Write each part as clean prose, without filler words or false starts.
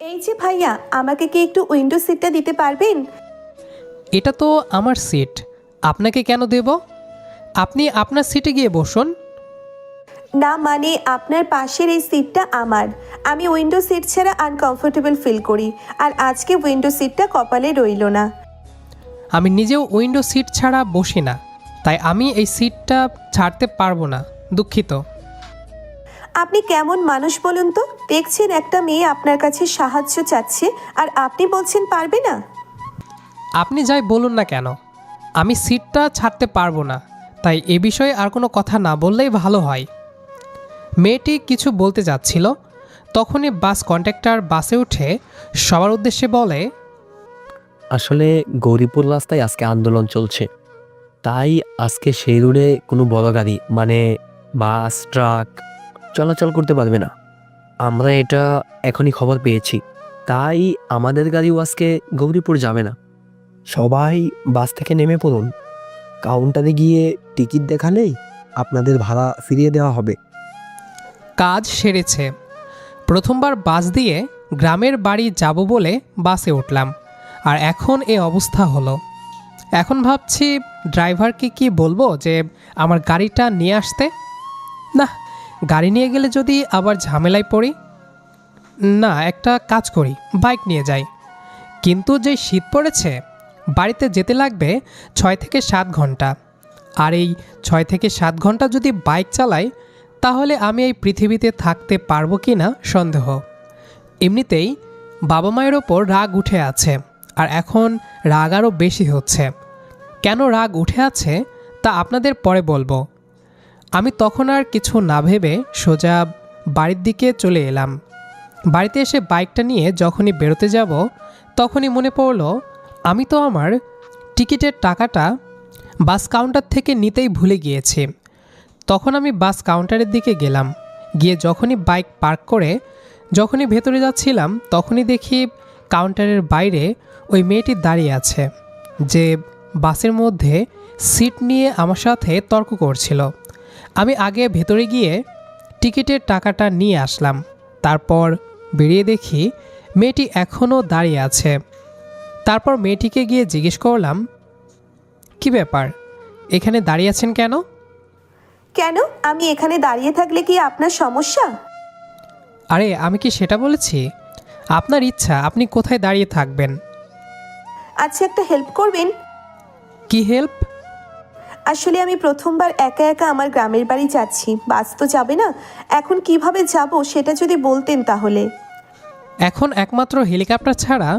এই যে ভাইয়া, আমাকে কি একটু উইন্ডো সিটটা দিতে পারবেন? এটা তো আমার সিট, আপনাকে কেন দেব? আপনি আপনার সিটে গিয়ে বসুন। না মানে আপনার পাশের এই সিটটা আমার। আমি উইন্ডো সিট ছাড়া আনকমফোর্টেবল ফিল করি, আর আজকে উইন্ডো সিটটা কপালে রইলো না। আমি নিজেও উইন্ডো সিট ছাড়া বসি না, তাই আমি এই সিটটা ছাড়তে পারবো না, দুঃখিত। আপনি কেমন মানুষ বলুন তো? দেখছেন একটা মেয়ে আপনার কাছে সাহায্য চাচ্ছে আর আপনি বলছেন পারবে না। আপনি যাই বলুন না কেন, আমি সিটটা ছাড়তে পারবো না, তাই এ বিষয়ে আর কোনো কথা না বললেই ভালো হয়। মেয়েটি কিছু বলতে যাচ্ছিল, তখনই বাস কন্ডাক্টর বাসে উঠে সবার উদ্দেশ্যে বলে, আসলে গৌরীপুর রাস্তায় আজকে আন্দোলন চলছে, তাই আজকে সেই রোডে কোনো বড় গাড়ি মানে বাস ট্রাক চলাচল করতে পারবে না। আমরা এটা এখনই খবর পেয়েছি, তাই আমাদের গাড়িও আজকে গৌরীপুর যাবে না। সবাই বাস থেকে নেমে পড়ুন, কাউন্টারে গিয়ে টিকিট দেখালেই আপনাদের ভাড়া ফিরিয়ে দেওয়া হবে। কাজ সেরেছে। প্রথমবার বাস দিয়ে গ্রামের বাড়ি যাব বলে বাসে উঠলাম, আর এখন এ অবস্থা হলো। এখন ভাবছি ড্রাইভারকে কি বলবো যে আমার গাড়িটা নিয়ে আসতে। না, গাড়ি নিয়ে গেলে যদি আবার ঝামেলায় পড়ি। না, একটা কাজ করি, বাইক নিয়ে যাই। কিন্তু যে শীত পড়েছে, বাড়িতে যেতে লাগবে 6 থেকে 7 ঘন্টা। আর এই 6 থেকে 7 ঘন্টা যদি বাইক চালাই, তাহলে আমি এই পৃথিবীতে থাকতে পারবো কি না সন্দেহ। এমনিতেই বাবা মায়ের ওপর রাগ উঠে আছে, আর এখন রাগ আরও বেশি হচ্ছে। কেন রাগ উঠে আছে তা আপনাদের পরে বলবো। আমি তখন আর কিছু না ভেবে সোজা বাড়ির দিকে চলে এলাম। বাড়িতে এসে বাইকটা নিয়ে যখনই বেরোতে যাব, তখনই মনে পড়লো আমি তো আমার টিকিটের টাকাটা বাস কাউন্টার থেকে নিতেই ভুলে গিয়েছি। তখন আমি বাস কাউন্টারের দিকে গেলাম। গিয়ে যখনই বাইক পার্ক করে যখনই ভেতরে যাচ্ছিলাম, তখনই দেখি কাউন্টারের বাইরে ওই মেয়েটি দাঁড়িয়ে আছে, যে বাসের মধ্যে সিট নিয়ে আমার সাথে তর্ক করছিল। আমি আগে ভেতরে গিয়ে টিকিটের টাকাটা নিয়ে আসলাম। তারপর বেরিয়ে দেখি মেয়েটি এখনও দাঁড়িয়ে আছে। তারপর মেয়েটিকে গিয়ে জিজ্ঞেস করলাম, কি ব্যাপার, এখানে দাঁড়িয়ে আছেন কেন? কেন? আমি এখানে দাঁড়িয়ে থাকলে কি আপনার সমস্যা? আরে আমি কি সেটা বলেছি? আপনার ইচ্ছা, আপনি কোথায় দাঁড়িয়ে থাকবেন। আচ্ছা, একটা হেল্প করবেন? কি হেল্প? আসলে আমি প্রথমবার একা একা আমার গ্রামের বাড়ি যাচ্ছি, বাস তো যাবে না। এখন কিভাবে যাব সেটা যদি বলতেন তাহলে। এখন একমাত্র হেলিকপ্টার ছাড়া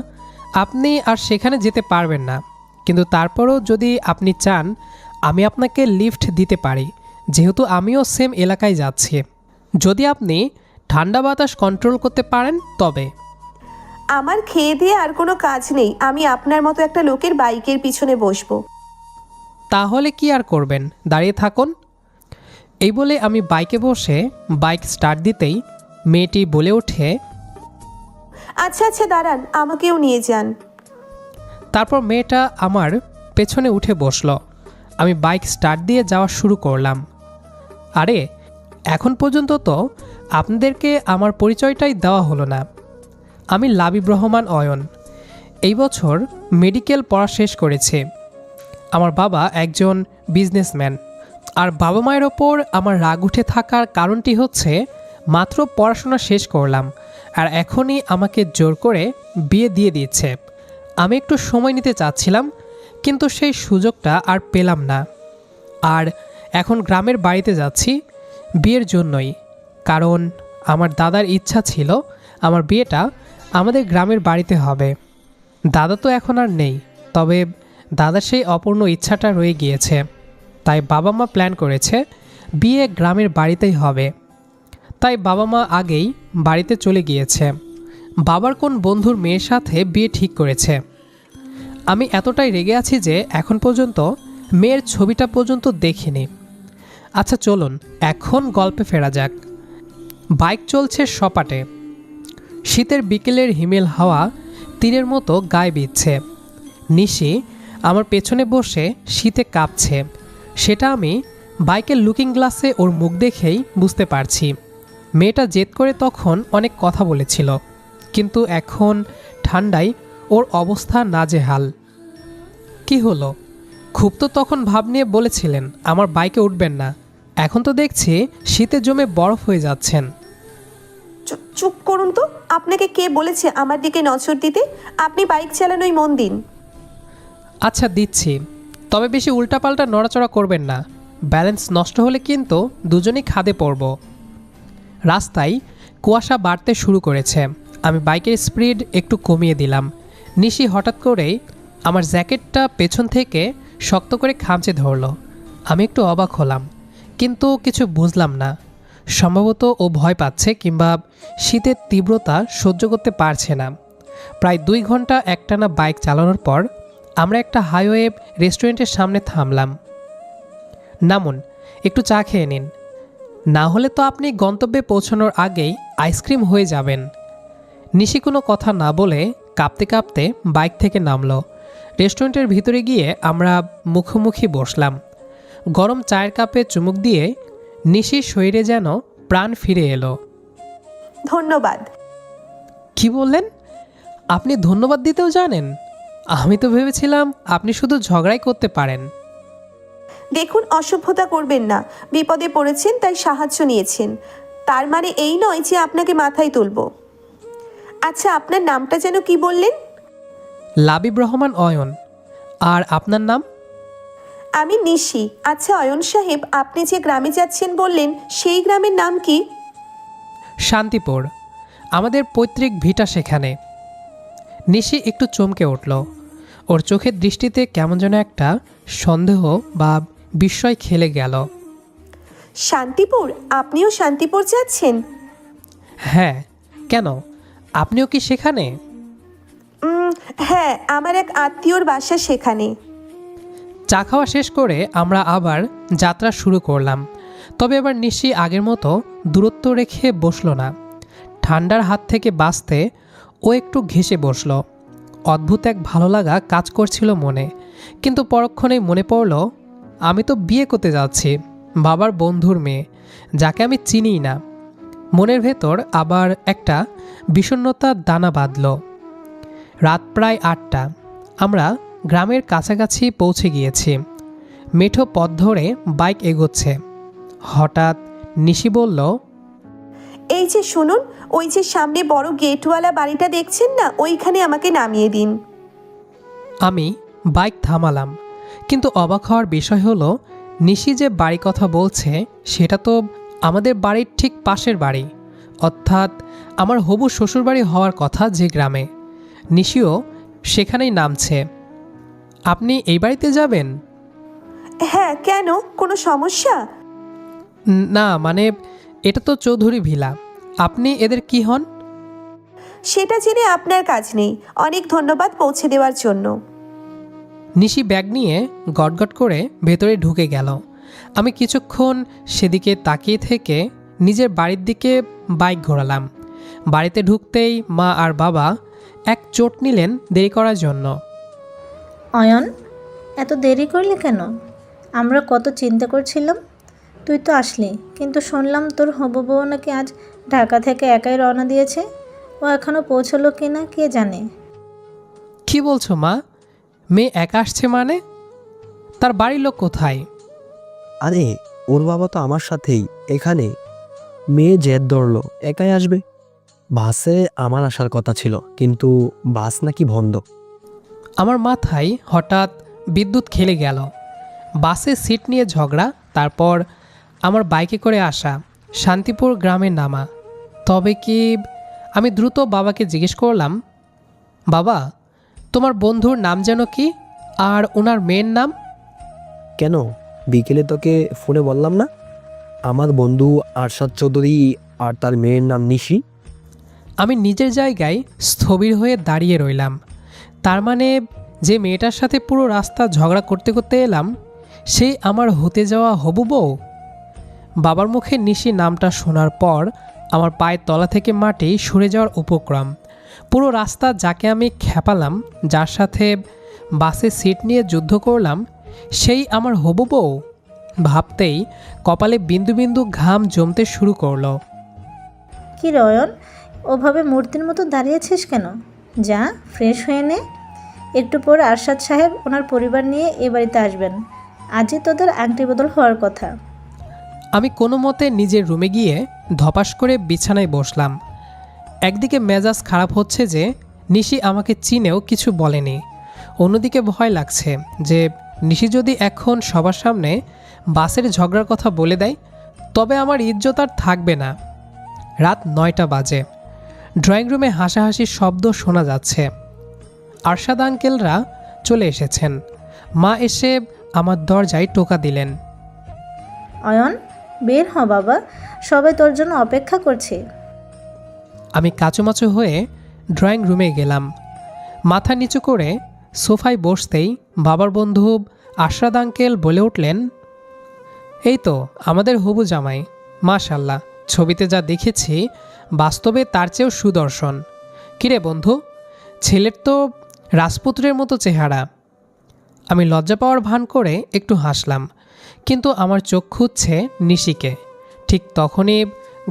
আপনি আর সেখানে যেতে পারবেন না, কিন্তু তারপরও যদি আপনি চান, আমি আপনাকে লিফট দিতে পারি, যেহেতু আমিও সেম এলাকায় যাচ্ছি। যদি আপনি ঠান্ডা বাতাস কন্ট্রোল করতে পারেন তবে। আমার খেয়ে দিয়ে আর কোনো কাজ নেই, আমি আপনার মতো একটা লোকের বাইকের পিছনে বসবো। তাহলে কি আর করবেন, দাঁড়িয়ে থাকুন। এই বলে আমি বাইকে বসে বাইক স্টার্ট দিতেই মেয়েটি বলে ওঠে, আচ্ছা আচ্ছা দাঁড়ান, আমাকেও নিয়ে যান। তারপর মেয়েটা আমার পেছনে উঠে বসলো। আমি বাইক স্টার্ট দিয়ে যাওয়া শুরু করলাম। আরে, এখন পর্যন্ত তো আপনাদেরকে আমার পরিচয়টাই দেওয়া হলো না। আমি লাবিব রহমান অয়ন। এই বছর মেডিকেল পড়া শেষ করেছি। আমার বাবা একজন বিজনেসম্যান। আর বাবা মায়ের ওপর আমার রাগ উঠে থাকার কারণটি হচ্ছে, মাত্র পড়াশোনা শেষ করলাম, আর এখনই আমাকে জোর করে বিয়ে দিয়ে দিচ্ছে। আমি একটু সময় নিতে চাচ্ছিলাম, কিন্তু সেই সুযোগটা আর পেলাম না। আর এখন গ্রামের বাড়িতে যাচ্ছি বিয়ের জন্যই, কারণ আমার দাদার ইচ্ছা ছিল আমার বিয়েটা আমাদের গ্রামের বাড়িতে হবে। দাদা তো এখন আর নেই, তবে দাদার সেই অপূর্ণ ইচ্ছাটা রয়ে গিয়েছে। তাই বাবা মা প্ল্যান করেছে বিয়ে গ্রামের বাড়িতেই হবে। তাই বাবা মা আগেই বাড়িতে চলে গিয়েছে। বাবার কোন বন্ধুর মেয়ের সাথে বিয়ে ঠিক করেছে। আমি এতটাই রেগে আছি যে এখন পর্যন্ত মেয়ের ছবিটা পর্যন্ত দেখিনি। আচ্ছা চলুন এখন গল্পে ফেরা যাক। বাইক চলছে সপাটে। শীতের বিকেলের হিমেল হাওয়া তীরের মতো গায়ে বিচ্ছে। নিশি আমার পেছনে বসে শীতে কাঁপছে, সেটা আমি বাইকের লুকিং গ্লাসে ওর মুখ দেখেই বুঝতে পারছি। মেয়েটা জেদ করে তখন অনেক কথা বলেছিল, কিন্তু এখন ঠান্ডায় ওর অবস্থা নাজেহাল। কি হলো? খুব তো তখন ভাব নিয়ে বলেছিলেন আমার বাইকে উঠবেন না, এখন তো দেখছি শীতে জমে বরফ হয়ে যাচ্ছেন। চুপ করুন তো। আপনাকে কে বলেছে আমার দিকে নজর দিতে? আপনি বাইক চালানোই মন দিন। আচ্ছা দিচ্ছি, তবে বেশি উল্টাপাল্টা নড়াচড়া করবেন না, ব্যালেন্স নষ্ট হলে কিন্তু দুজনেই খাদে পড়ব। রাস্তায় কুয়াশা বাড়তে শুরু করেছে। আমি বাইকের স্পিড একটু কমিয়ে দিলাম। নিশি হঠাৎ করেই আমার জ্যাকেটটা পেছন থেকে শক্ত করে খামচে ধরলো। আমি একটু অবাক হলাম, কিন্তু কিছু বুঝলাম না। সম্ভবত ও ভয় পাচ্ছে কিংবা শীতের তীব্রতা সহ্য করতে পারছে না। প্রায় 2 ঘন্টা একটানা বাইক চালানোর পর আমরা একটা হাইওয়ে রেস্টুরেন্টের সামনে থামলাম। নামুন, একটু চা খেয়ে নিন, না হলে তো আপনি গন্তব্যে পৌঁছানোর আগেই আইসক্রিম হয়ে যাবেন। নিশি কোনো কথা না বলে কাঁপতে কাঁপতে বাইক থেকে নামলো। রেস্টুরেন্টের ভিতরে গিয়ে আমরা মুখোমুখি বসলাম। গরম চায়ের কাপে চুমুক দিয়ে নিশির শরীরে যেন প্রাণ ফিরে এলো। ধন্যবাদ। কি বললেন? আপনি ধন্যবাদ দিতেও জানেন? আমি তো ভেবেছিলাম আপনি শুধু ঝগড়াই করতে পারেন। দেখুন, অসভ্যতা করবেন না। বিপদে পড়েছেন তাই সাহায্য নিয়েছেন, তার মানে এই নয় যে আপনাকে মাথায় তুলব। আচ্ছা, আপনার নামটা যেন কি বললেন? লাবিব রহমান অয়ন। আর আপনার নাম? আমি নিশি। আচ্ছা অয়ন সাহেব, আপনি যে গ্রামে যাচ্ছেন বললেন, সেই গ্রামের নাম কি? শান্তিপুর। আমাদের পৈতৃক ভিটা সেখানে। নিশি একটু চমকে উঠল। ওর চোখের দৃষ্টিতে কেমন যেন একটা সন্দেহ বা বিস্ময় খেলে গেল। শান্তিপুর? আপনিও শান্তিপুর যাচ্ছেন? হ্যাঁ, কেন? আপনিও কি সেখানে? হ্যাঁ, আমার এক আত্মীয়র বাসা সেখানে। চা খাওয়া শেষ করে আমরা আবার যাত্রা শুরু করলাম। তবে এবার নিশি আগের মতো দূরত্ব রেখে বসলো না। ঠান্ডার হাত থেকে বাঁচতে ও একটু ঘেঁষে বসল। অদ্ভুত এক ভালো লাগা কাজ করছিল মনে, কিন্তু পরক্ষণেই মনে পড়ল আমি তো বিয়ে করতে যাচ্ছি বাবার বন্ধুর মেয়ে, যাকে আমি চিনিই না। মনের ভেতর আবার একটা বিষণ্ণতার দানা বাঁধল। রাত প্রায় 8টা। আমরা গ্রামের কাছাকাছি পৌঁছে গিয়েছি। মেঠো পথ ধরে বাইক এগোচ্ছে। হঠাৎ নিশি বলল, এই যে শুনুন, ওই যে সামনে বড় গেটওয়ালা বাড়িটা দেখছেন না, ওইখানে আমাকে নামিয়ে দিন। আমি বাইক থামালাম, কিন্তু অবাক হওয়ার বিষয় হলো নিশি যে বাড়ি কথা বলছে সেটা তো আমাদের বাড়ির ঠিক পাশের বাড়ি, অর্থাৎ আমার হবু শ্বশুরবাড়ি হওয়ার কথা যে গ্রামে। নিশিও সেখানেই নামছে। আপনি এই বাড়িতে যাবেন? হ্যাঁ, কেন? কোনো সমস্যা? না, মানে এটা তো চৌধুরী ভিলা। আপনি এদের কি হন? সেটা জেনে আপনার কাজ নেই। অনেক ধন্যবাদ পৌঁছে দেওয়ার জন্য। নিশি ব্যাগ নিয়ে গটগট করে ভেতরে ঢুকে গেল। আমি কিছুক্ষণ সেদিকে তাকিয়ে থেকে নিজের বাড়ির দিকে বাইক ঘোরালাম। বাড়িতে ঢুকতেই মা আর বাবা এক চোট নিলেন দেরি করার জন্য। অয়ন, এত দেরি করলি কেন? আমরা কত চিন্তা করছিলাম। তুই তো আসলি, কিন্তু শুনলাম তোর হবু বউ নাকি আজ ঢাকা থেকে একাই রওনা দিয়েছে। ও এখনও পৌঁছলো কি না কে জানে। কি বলছো মা? মেয়ে একা আসছে মানে? তার বাড়ির লোক কোথায়? আরে ওর বাবা তো আমার সাথেই এখানে। মেয়ে জেদ ধরলো একাই আসবে। বাসে আমার আসার কথা ছিল, কিন্তু বাস নাকি বন্ধ। আমার মাথায় হঠাৎ বিদ্যুৎ খেলে গেল। বাসে সিট নিয়ে ঝগড়া, তারপর আমার বাইকে করে আসা, শান্তিপুর গ্রামের নামা। তবে কি? আমি দ্রুত বাবাকে জিজ্ঞেস করলাম, বাবা, তোমার বন্ধুর নাম যেন কি, আর ওনার মেয়ের নাম? কেন, বিকেলে তোকে ফোনে বললাম না আমার বন্ধু আরশাদ চৌধুরী আর তার মেয়ের নাম নিশি? আমি নিজের জায়গায় স্থবির হয়ে দাঁড়িয়ে রইলাম। তার মানে যে মেয়েটার সাথে পুরো রাস্তা ঝগড়া করতে করতে এলাম, সেই আমার হতে যাওয়া হবু বউ? বাবার মুখে নিশি নামটা শোনার পর আমার পায়ের তলা থেকে মাটি সরে যাওয়ার উপক্রম। পুরো রাস্তা যাকে আমি খেপালাম, যার সাথে বাসে সিট নিয়ে যুদ্ধ করলাম, সেই আমার হবু বউ? ভাবতেই কপালে বিন্দু বিন্দু ঘাম জমতে শুরু করলো। কি রে অয়ন, ওভাবে মূর্তির মতো দাঁড়িয়েছিস কেন? যা, ফ্রেশ হয়ে নে। একটু পর আরশাদ সাহেব ওনার পরিবার নিয়ে এ বাড়িতে আসবেন। আজই তোদের আংটি বদল হওয়ার কথা। আমি কোনো মতে নিজের রুমে গিয়ে ধপাস করে বিছানায় বসলাম। একদিকে মেজাজ খারাপ হচ্ছে যে নিশি আমাকে চিনেও কিছু বলেনি, অন্যদিকে ভয় লাগছে যে নিশি যদি এখন সবার সামনে বাসের ঝগড়ার কথা বলে দেয় তবে আমার ইজ্জত আর থাকবে না। রাত 9টা বাজে। ড্রয়িং রুমে হাসাহাসির শব্দ শোনা যাচ্ছে। আরশাদ আঙ্কেলরা চলে এসেছেন। মা এসে আমার দরজায় টোকা দিলেন। অয়ন, বের হ বাবা, সবাই তোর জন্য অপেক্ষা করছে। আমি কাচুমাচু হয়ে ড্রয়িং রুমে গেলাম। মাথা নিচু করে সোফায় বসতেই বাবার বন্ধু আশরাদ আঙ্কেল বলে উঠলেন, এই তো আমাদের হবু জামাই, মাশাল্লাহ, ছবিতে যা দেখেছি বাস্তবে তার চেয়েও সুদর্শন। কিরে বন্ধু, ছেলের তো রাজপুত্রের মতো চেহারা। আমি লজ্জা পাওয়ার ভান করে একটু হাসলাম, কিন্তু আমার চোখ খুঁজছে নিশিকে। ঠিক তখনই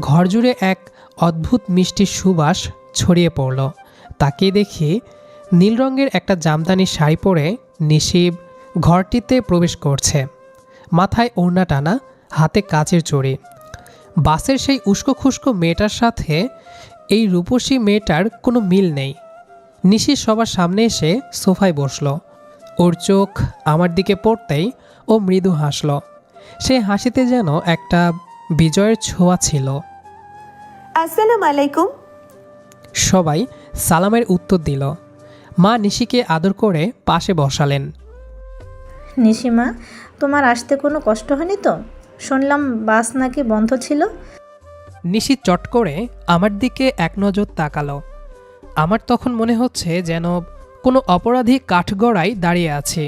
ঘর জুড়ে এক অদ্ভুত মিষ্টি সুবাস ছড়িয়ে পড়ল। তাকিয়ে দেখি নীল রঙের একটা জামদানি শাড়ি পরে নিশি ঘরটিতে প্রবেশ করছে। মাথায় ওড়না টানা, হাতে কাচের চড়ি। বাসের সেই উস্কো খুস্কো মেয়েটার সাথে এই রূপসী মেয়েটার কোনো মিল নেই। নিশি সবার সামনে এসে সোফায় বসল। ওর চোখ আমার দিকে পড়তেই ও মৃদু হাসল। সেই হাসিতে যেন একটা বিজয়ের ছোঁয়া ছিল। আসসালামু আলাইকুম। সবাই সালামের উত্তর দিল। মা নিশিকে আদর করে পাশে বসালেন। নিশিমা, তোমার আসতে কোনো কষ্ট হয়নি তো? শুনলাম বাস নাকি বন্ধ ছিল। নিশি চট করে আমার দিকে এক নজর তাকালো। আমার তখন মনে হচ্ছে যেন কোনো অপরাধী কাঠগড়ায় দাঁড়িয়ে আছি।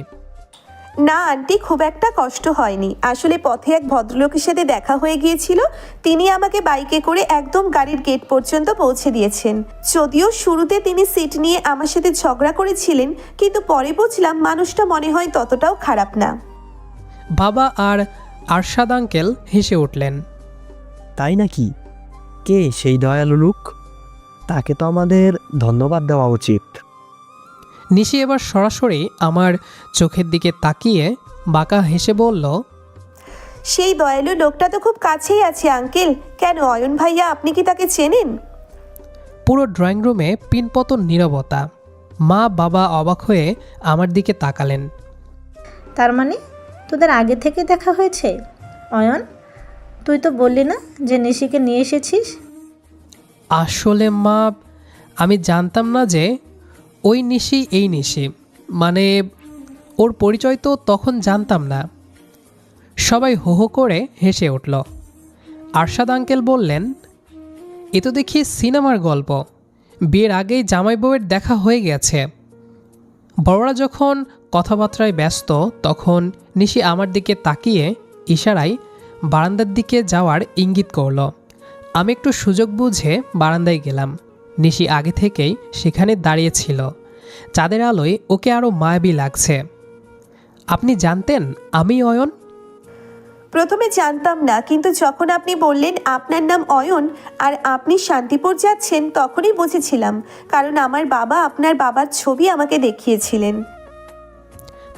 না আন্টি, খুব একটা কষ্ট হয়নি। আসলে পথে এক ভদ্রলোকের সাথে দেখা হয়ে গিয়েছিল, তিনি আমাকে বাইকে করে একদম গাড়ির গেট পর্যন্ত পৌঁছে দিয়েছেন। যদিও শুরুতে তিনি সিট নিয়ে আমার সাথে ঝগড়া করেছিলেন, কিন্তু পরে বুঝলাম মানুষটা মনে হয় ততটাও খারাপ না। বাবা আর আরশাদ আঙ্কেল হেসে উঠলেন। তাই নাকি? কে সেই দয়ালু লোক? তাকে তো আমাদের ধন্যবাদ দেওয়া উচিত। নিশি এবার সরাসরি আমার চোখের দিকে তাকিয়ে বাঁকা হেসে বলল, সেই দয়ালু লোকটা তো খুব কাছেই আছে আঙ্কেল। কেন অয়ন ভাইয়া, আপনি কি তাকে চেনেন? পুরো ড্রয়িং রুমে পিনপতন নীরবতা। মা বাবা অবাক হয়ে আমার দিকে তাকালেন। তার মানে তোদের আগে থেকে দেখা হয়েছে? অয়ন, তুই তো বললি না যে নিশিকে নিয়ে এসেছিস? আসলে মা, আমি জানতাম না যে ওই নিশি এই নিশি, মানে ওর পরিচয় তো তখন জানতাম না। সবাই হো হো করে হেসে উঠল। আরশাদ আঙ্কেল বললেন, এ তো দেখি সিনেমার গল্প। বিয়ের আগেই জামাই বউয়ের দেখা হয়ে গেছে। বড়রা যখন কথাবার্তায় ব্যস্ত তখন নিশি আমার দিকে তাকিয়ে ইশারায় বারান্দার দিকে যাওয়ার ইঙ্গিত করল। আমি একটু সুযোগ বুঝে বারান্দায় গেলাম। নিশি আগে থেকেই সেখানে দাঁড়িয়েছিল। চাঁদের আলোয় ওকে আরও মায়াবী লাগছে। আপনি জানতেন আমি অয়ন? প্রথমে জানতাম না, কিন্তু যখন আপনি বললেন আপনার নাম অয়ন আর আপনি শান্তিপুর যাচ্ছেন, তখনই বুঝেছিলাম, কারণ আমার বাবা আপনার বাবার ছবি আমাকে দেখিয়েছিলেন।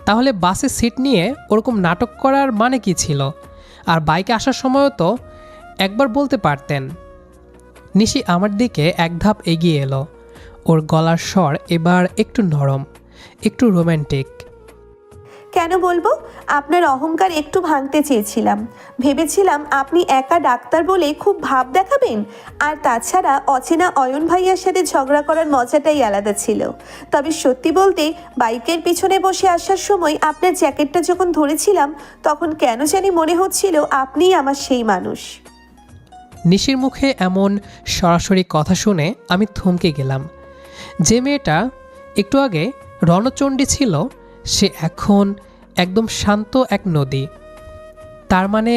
তাহলে বাসে সিট নিয়ে ওরকম নাটক করার মানে কি ছিল? আর বাইকে আসার সময়ও তো একবার বলতে পারতেন। নিশি আমার দিকে এক ধাপ এগিয়ে এলো। ওর গলার স্বর এবার একটু নরম, একটু রোম্যান্টিক। কেন বলবো? আপনার অহংকার একটু ভাঙতে চেয়েছিলাম। ভেবেছিলাম আপনি একা ডাক্তার বলে খুব ভাব দেখাবেন। আর তাছাড়া অচেনা অয়ন ভাইয়ার সাথে ঝগড়া করার মজাটাই আলাদা ছিল। তবে সত্যি বলতে, বাইকের পিছনে বসে আসার সময় আপনার জ্যাকেটটা যখন ধরেছিলাম, তখন কেন জানি মনে হচ্ছিল আপনিই আমার সেই মানুষ। নিশির মুখে এমন সরাসরি কথা শুনে আমি থমকে গেলাম। যে মেয়েটা একটু আগে রণচণ্ডী ছিল, সে এখন একদম শান্ত এক নদী। তার মানে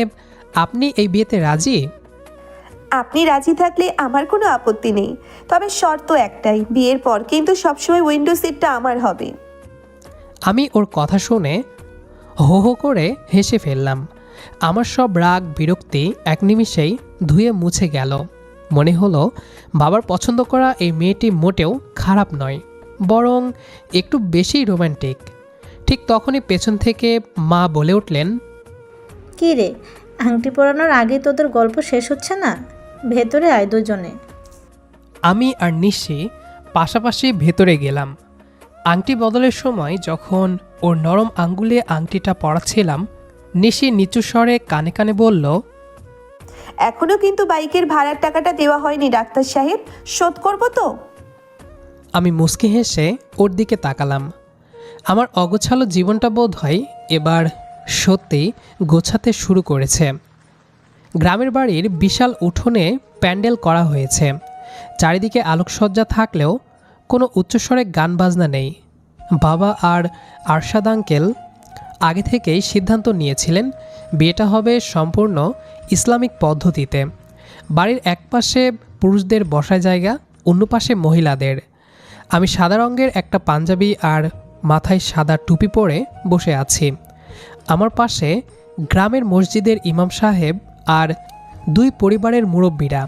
আপনি এই বিয়েতে রাজি? আপনি রাজি থাকলে আমার কোনো আপত্তি নেই, তবে শর্ত একটাই, বিয়ের পর কিন্তু সবসময় উইন্ডো সিটটা আমার হবে। আমি ওর কথা শুনে হো হো করে হেসে ফেললাম। আমার সব রাগ বিরক্তি এক নিমিষেই ধুয়ে মুছে গেল। মনে হলো বাবার পছন্দ করা এই মেয়েটি মোটেও খারাপ নয়, বরং একটু বেশি রোম্যান্টিক। ঠিক তখনই পেছন থেকে মা বলে উঠলেন, কী রে, আংটি পরানোর আগেই তোদের গল্প শেষ হচ্ছে না? ভেতরে আয় দুজনে। আমি আর নিশি পাশাপাশি ভেতরে গেলাম। আংটি বদলের সময় যখন ওর নরম আঙ্গুলে আংটিটা পরাচ্ছিলাম, নিশি নিচু স্বরে কানে কানে বলল, এখনো কিন্তু বাইকের ভাড়ার টাকাটা দেওয়া হয়নি ডাক্তার সাহেব, শোধ করবো তো? আমি মুচকি হেসে ওর দিকে তাকালাম। আমার অগোছালো জীবনটা বোধ হয় এবার সত্যি গোছাতে শুরু করেছে। গ্রামের বাড়ির বিশাল উঠোনে প্যান্ডেল করা হয়েছে। চারিদিকে আলোকসজ্জা থাকলেও কোনো উচ্চস্বরে গান বাজনা নেই। বাবা আর আরশাদ আঙ্কেল আগে থেকেই সিদ্ধান্ত নিয়েছিলেন বিয়েটা হবে সম্পূর্ণ ইসলামিক পদ্ধতিতে। বাড়ির এক পাশে পুরুষদের বসার জায়গা, অন্য পাশে মহিলাদের। আমি সাদা রঙের একটা পাঞ্জাবি আর মাথায় সাদা টুপি পরে বসে আছি। আমার পাশে গ্রামের মসজিদের ইমাম সাহেব আর দুই পরিবারের মুরব্বীরা।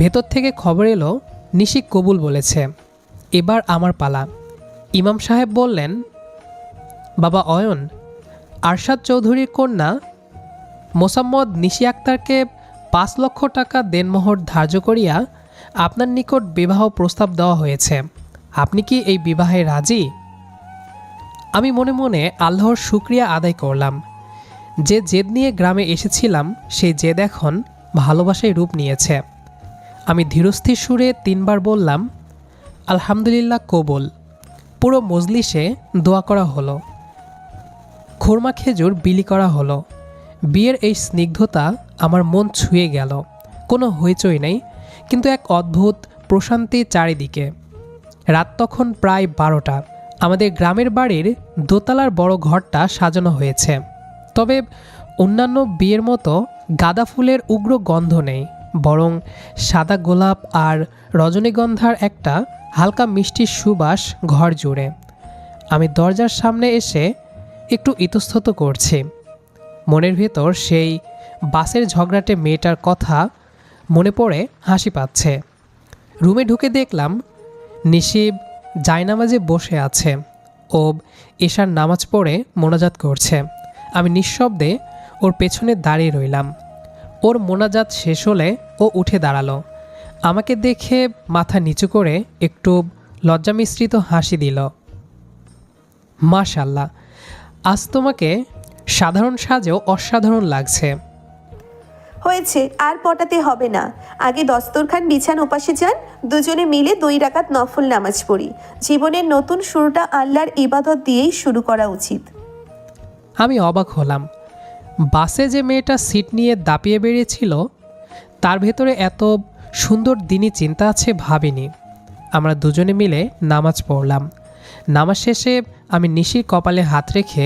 ভেতর থেকে খবর এলো নিশি কবুল বলেছে, এবার আমার পালা। ইমাম সাহেব বললেন, বাবা অয়ন, আরশাদ চৌধুরীর কন্যা মোসাম্মদ নিশি আক্তারকে 5 লক্ষ টাকা দেনমোহর ধার্য করিয়া আপনার নিকট বিবাহ প্রস্তাব দেওয়া হয়েছে। আপনি কি এই বিবাহে রাজি? আমি মনে মনে আল্লাহর শুকরিয়া আদায় করলাম। যে জেদ নিয়ে গ্রামে এসেছিলাম সেই জেদ এখন ভালোবাসায় রূপ নিয়েছে। আমি ধীরস্থির সুরে 3 বার বললাম, আলহামদুলিল্লাহ কবুল। পুরো মজলিসে দোয়া করা হলো, খুরমা খেজুর বিলি করা হলো। বিয়ের এই স্নিগ্ধতা আমার মন ছুঁয়ে গেল। কোনো হইচই নেই, কিন্তু এক অদ্ভুত প্রশান্তি চারিদিকে। রাত তখন প্রায় 12টা। আমাদের গ্রামের বাড়ির দোতলার বড় ঘরটা সাজানো হয়েছে, তবে অন্যান্য বিয়ের মতো গাঁদা ফুলের উগ্র গন্ধ নেই, বরং সাদা গোলাপ আর রজনীগন্ধার একটা হালকা মিষ্টি সুবাস ঘর জুড়ে। আমি দরজার সামনে এসে একটু ইতস্তত করছি। মনের ভেতর সেই বাসের ঝগড়াটে মেয়েটার কথা মনে পড়ে হাসি পাচ্ছে। রুমে ঢুকে দেখলাম নিশিব জায়নামাজে বসে আছে। ও এশার নামাজ পড়ে মোনাজাত করছে। আমি নিঃশব্দে ওর পেছনে দাঁড়িয়ে রইলাম। ওর মোনাজাত শেষ হলে ও উঠে দাঁড়ালো। আমাকে দেখে মাথা নিচু করে একটু লজ্জা মিশ্রিত হাসি দিল। মাশাআল্লাহ, আজ তোমাকে সাধারণ সাজেও অসাধারণ লাগছে। হয়েছে, আর পটাতে হবে না। আগে দস্তরখান বিছান, ওপাশে যান, দুজনে মিলে 2 রাকাত নফল নামাজ পড়ি। জীবনের নতুন শুরুটা আল্লাহর ইবাদত দিয়েই শুরু করা উচিত। আমি অবাক হলাম। বাসে যে মেয়েটা সিট নিয়ে দাপিয়ে বেরিয়েছিল তার ভেতরে এত সুন্দর দিনই চিন্তা আছে ভাবিনি। আমরা দুজনে মিলে নামাজ পড়লাম। নামাজ শেষে আমি নিশির কপালে হাত রেখে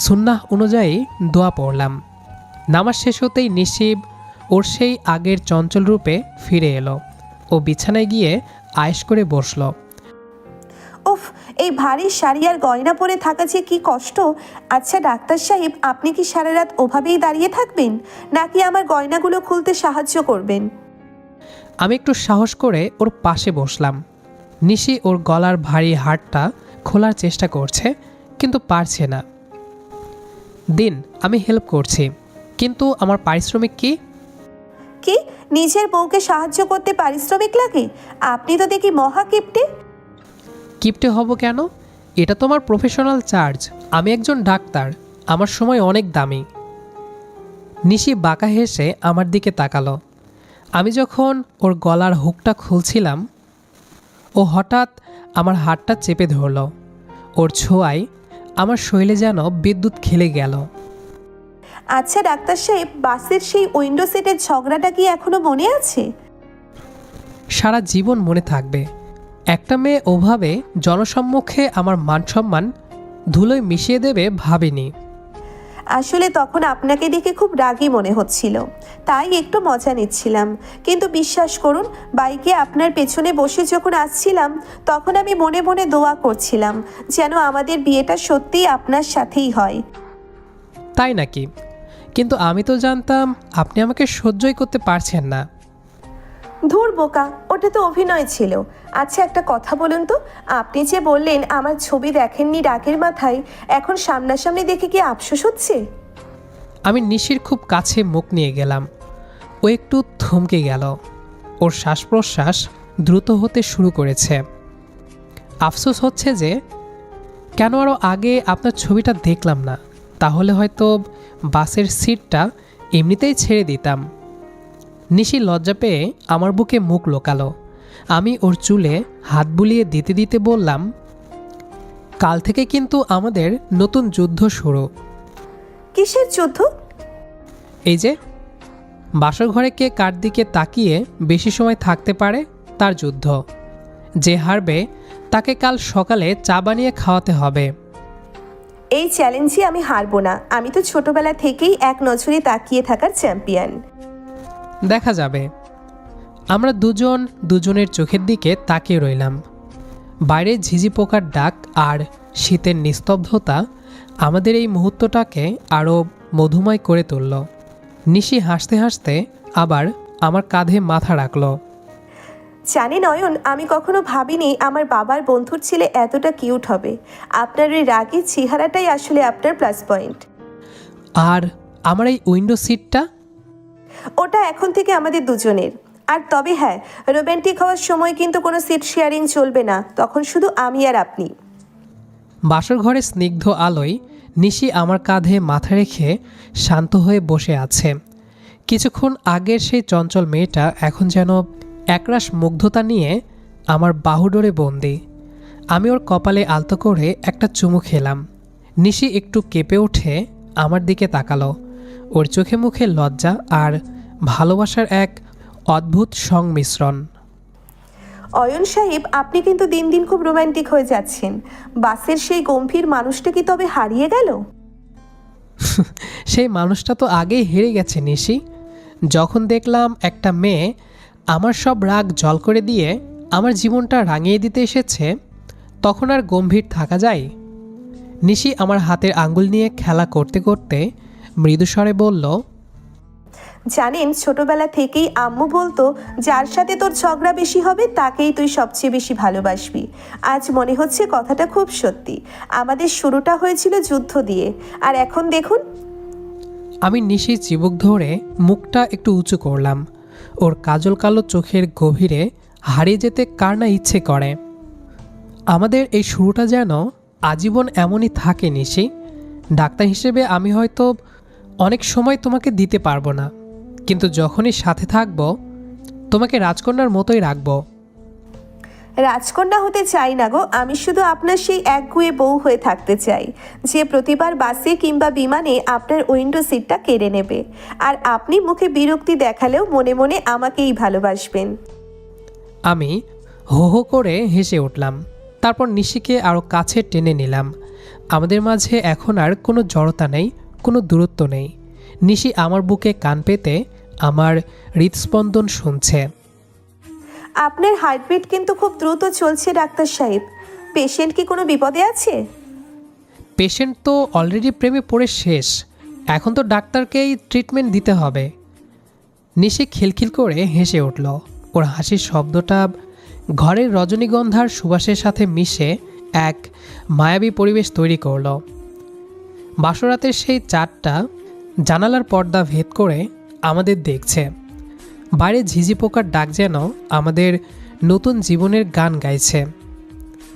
সুন্নাহ অনুযায়ী দোয়া পড়লাম। নামাজ শেষ হতেই নিশিব ওর সেই আগের চঞ্চল রূপে ফিরে এলো। ও বিছানায় গিয়ে আয়েশ করে বসল। উফ, এই ভারী শাড়ি আর গয়না পরে থাকা যে কি কষ্ট। আচ্ছা ডাক্তার সাহেব, আপনি কি সারা রাত ওভাবেই দাঁড়িয়ে থাকবেন, নাকি আমার গয়নাগুলো খুলতে সাহায্য করবেন? আমি একটু সাহস করে ওর পাশে বসলাম। নিশি ওর গলার ভারী হাড়টা খোলার চেষ্টা করছে, কিন্তু পারছে না। দিন, আমি হেল্প করছি, কিন্তু আমার পারিশ্রমিক কি? কি, নিজের বউকে সাহায্য করতে পারিশ্রমিক লাগে? আপনি তো দেখি মহা কিপ্টে। কিপটে হব কেন? এটা তো আমার প্রফেশনাল চার্জ। আমি একজন ডাক্তার, আমার সময় অনেক দামি। নিশি বাঁকা হেসে আমার দিকে তাকালো। আমি যখন ওর গলার হুকটা খুলছিলাম ও হঠাৎ আমার হাতটা চেপে ধরল। ওর ছোঁয়ায় আমার শরীরে যেন বিদ্যুৎ খেলে গেল। আচ্ছা ডাক্তার সাহেব, বাসের সেই উইন্ডো সিটের ঝগড়াটা কি এখনো মনে আছে? সারা জীবন মনে থাকবে। একটা মেয়ে ওভাবে জনসম্মুখে আমার মান সম্মান ধুলোয় মিশিয়ে দেবে ভাবিনি। আসলে তখন আপনাকে দেখে খুব রাগী মনে হচ্ছিল, তাই একটু মজা নিচ্ছিলাম। কিন্তু বিশ্বাস করুন, বাইকে আপনার পেছনে বসে যখন আসছিলাম তখন আমি মনে মনে দোয়া করছিলাম যেন আমাদের বিয়েটা সত্যিই আপনার সাথেই হয়। তাই নাকি? কিন্তু আমি তো জানতাম আপনি আমাকে সহ্যই করতে পারছেন না। ধুর বোকা, ওটা তো অভিনয় ছিল। আচ্ছা একটা কথা বলুন তো, আপনি যে বললেন আমার ছবি দেখেননি রাগের মাথায়, এখন সামনাসামনি দেখে কি আফসোস হচ্ছে? আমি নিশির খুব কাছে মুখ নিয়ে গেলাম। ও একটু থমকে গেল। ওর শ্বাস প্রশ্বাস দ্রুত হতে শুরু করেছে। আফসোস হচ্ছে যে কেন আরও আগে আপনার ছবিটা দেখলাম না, তাহলে হয়তো বাসের সিটটা এমনিতেই ছেড়ে দিতাম। নিশি লজ্জা পেয়ে আমার বুকে মুখ লোকালো। আমি ওর চুলে হাত বুলিয়ে দিতে দিতে বললাম, কাল থেকে কিন্তু আমাদের নতুন যুদ্ধ শুরু। কিসের যুদ্ধ? এই যে বাসর ঘরে কে কার দিকে তাকিয়ে বেশি সময় থাকতে পারে তার যুদ্ধ। যে হারবে তাকে কাল সকালে চা বানিয়ে খাওয়াতে হবে। এই চ্যালেঞ্জে আমি হারবো না। আমি তো ছোটবেলা থেকেই এক নজরে তাকিয়ে থাকার চ্যাম্পিয়ন। দেখা যাবে। আমরা দুজন দুজনের চোখের দিকে তাকিয়ে রইলাম। বাইরে ঝিঝি পোকার ডাক আর শীতের নিস্তব্ধতা আমাদের এই মুহূর্তটাকে আরও মধুময় করে তুলল। নিশি হাসতে হাসতে আবার আমার কাঁধে মাথা রাখল। জানেন অয়ন, আমি কখনো ভাবিনি আমার বাবার বন্ধুর ছেলে এতটা কিউট হবে। আপনার ওই রাগী চেহারাটাই আসলে আপনার প্লাস পয়েন্ট। আর আমার এই উইন্ডো সিটটা? ওটা এখন থেকে আমাদের দুজনের। আর তবে হ্যাঁ, রোম্যান্টিক হওয়ার সময় কিন্তু কোনো সিট শেয়ারিং চলবে না, তখন শুধু আমি আর আপনি। বাসর ঘরে স্নিগ্ধ আলোয় নিশি আমার কাঁধে মাথা রেখে শান্ত হয়ে বসে আছে। কিছুক্ষণ আগের সেই চঞ্চল মেয়েটা এখন যেন একরাশ মুগ্ধতা নিয়ে আমার বাহুডোরে বন্দি। আমি ওর কপালে আলতো করে একটা চুমু খেলাম। নিশি একটু কেঁপে উঠে আমার দিকে তাকালো। ওর চোখে মুখে লজ্জা আর ভালোবাসার এক অদ্ভুত সংমিশ্রণ। অয়ন সাহেব, আপনি কিন্তু দিন দিন খুব রোম্যান্টিক হয়ে যাচ্ছেন। বাসের সেই গম্ভীর মানুষটা কি তবে হারিয়ে গেল? সেই মানুষটা তো আগেই হেরে গেছে নিশি। যখন দেখলাম একটা মেয়ে আমার সব রাগ জল করে দিয়ে আমার জীবনটা রাঙিয়ে দিতে এসেছে, তখন আর গম্ভীর থাকা যায়? নিশি আমার হাতের আঙ্গুল নিয়ে খেলা করতে করতে মৃদুস্বরে বলল, জানেন, ছোটবেলা থেকেই আম্মু বলতো যার সাথে তোর ঝগড়া বেশি হবে তাকেই তুই সবচেয়ে বেশি ভালোবাসবি। আজ মনে হচ্ছে কথাটা খুব সত্যি। আমাদের শুরুটা হয়েছিল যুদ্ধ দিয়ে, আর এখন দেখুন। আমি নিশির চিবুক ধরে মুখটা একটু উঁচু করলাম। ওর কাজল কালো চোখের গভীরে হারিয়ে যেতে কার না ইচ্ছে করে। আমাদের এই শুরুটা যেন আজীবন এমনই থাকে নিশি। ডাক্তার হিসেবে আমি হয়তো অনেক সময় তোমাকে দিতে পারবো না, কিন্তু যখনই সাথে থাকবো তোমাকে রাজকন্যার মতোই রাখবো। রাজকন্যা হতে চাই না গো, আমি শুধু আপনার সেই একগুঁয়ে বউ হয়ে থাকতে চাই, যে প্রতিবার বাসে কিংবা বিমানে আপনার উইন্ডো সিটটা কেড়ে নেবে, আর আপনি মুখে বিরক্তি দেখালেও মনে মনে আমাকেই ভালোবাসবেন। আমি হো হো করে হেসে উঠলাম। তারপর নিশিকে আরও কাছে টেনে নিলাম। আমাদের মাঝে এখন আর কোনো জড়তা নেই, কোনো দূরত্ব নেই। নিশি আমার বুকে কান পেতে আমার হৃদস্পন্দন শুনছে। আপনার হার্টবিট কিন্তু খুব দ্রুত চলছে ডাক্তার সাহেব। পেশেন্ট কি কোনো বিপদে আছে? পেশেন্ট তো অলরেডি প্রেমে পড়ে শেষ, এখন তো ডাক্তারকেই ট্রিটমেন্ট দিতে হবে। নিশি খিলখিল করে হেসে উঠল। ওর হাসির শব্দটা ঘরের রজনীগন্ধার সুবাসের সাথে মিশে এক মায়াবী পরিবেশ তৈরি করল। বাসরাতের সেই চাঁদটা জানালার পর্দা ভেদ করে আমাদের দেখছে। বাইরে ঝিঝি পোকার ডাক যেন আমাদের নতুন জীবনের গান গাইছে।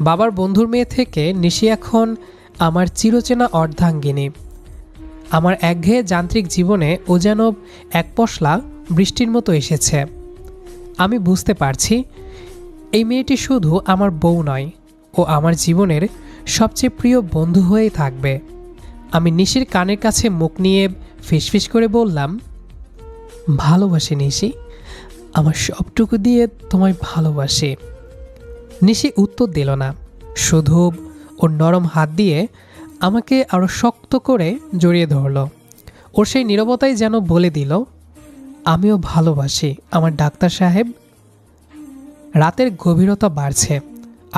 বাবার বন্ধুর মেয়ে থেকে নিশি এখন আমার চিরচেনা অর্ধাঙ্গিনী। আমার একঘেয়ে যান্ত্রিক জীবনে ও যেন এক পশলা বৃষ্টির মতো এসেছে। আমি বুঝতে পারছি এই মেয়েটি শুধু আমার বউ নয়, ও আমার জীবনের সবচেয়ে প্রিয় বন্ধু হয়েই থাকবে। আমি নিশির কানের কাছে মুখ নিয়ে ফিসফিস করে বললাম, ভালোবাসি নিশি, আমার সবটুকু দিয়ে তোমায় ভালোবাসি। নিশি উত্তর দিল না, শুধু ওর নরম হাত দিয়ে আমাকে আরও শক্ত করে জড়িয়ে ধরল। ওর সেই নীরবতাই যেন বলে দিল, আমিও ভালোবাসি আমার ডাক্তার সাহেব। রাতের গভীরতা বাড়ছে,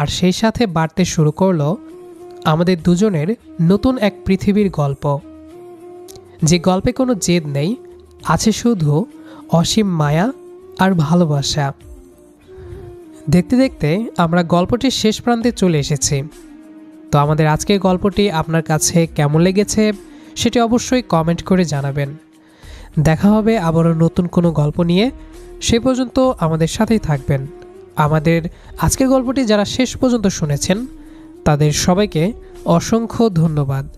আর সেই সাথে বাড়তে শুরু করলো আমাদের দুজনের নতুন এক পৃথিবীর গল্প, যে গল্পে কোনো জেদ নেই, আছে শুধু অসীম মায়া আর ভালোবাসা। দেখতে দেখতে আমরা গল্পটির শেষ প্রান্তে চলে এসেছি। তো আমাদের আজকের গল্পটি আপনার কাছে কেমন লেগেছে সেটি অবশ্যই কমেন্ট করে জানাবেন। দেখা হবে আবারও নতুন কোনো গল্প নিয়ে। সে পর্যন্ত আমাদের সাথেই থাকবেন। আমাদের আজকের গল্পটি যারা শেষ পর্যন্ত শুনেছেন তাদের সবাইকে অসংখ্য ধন্যবাদ।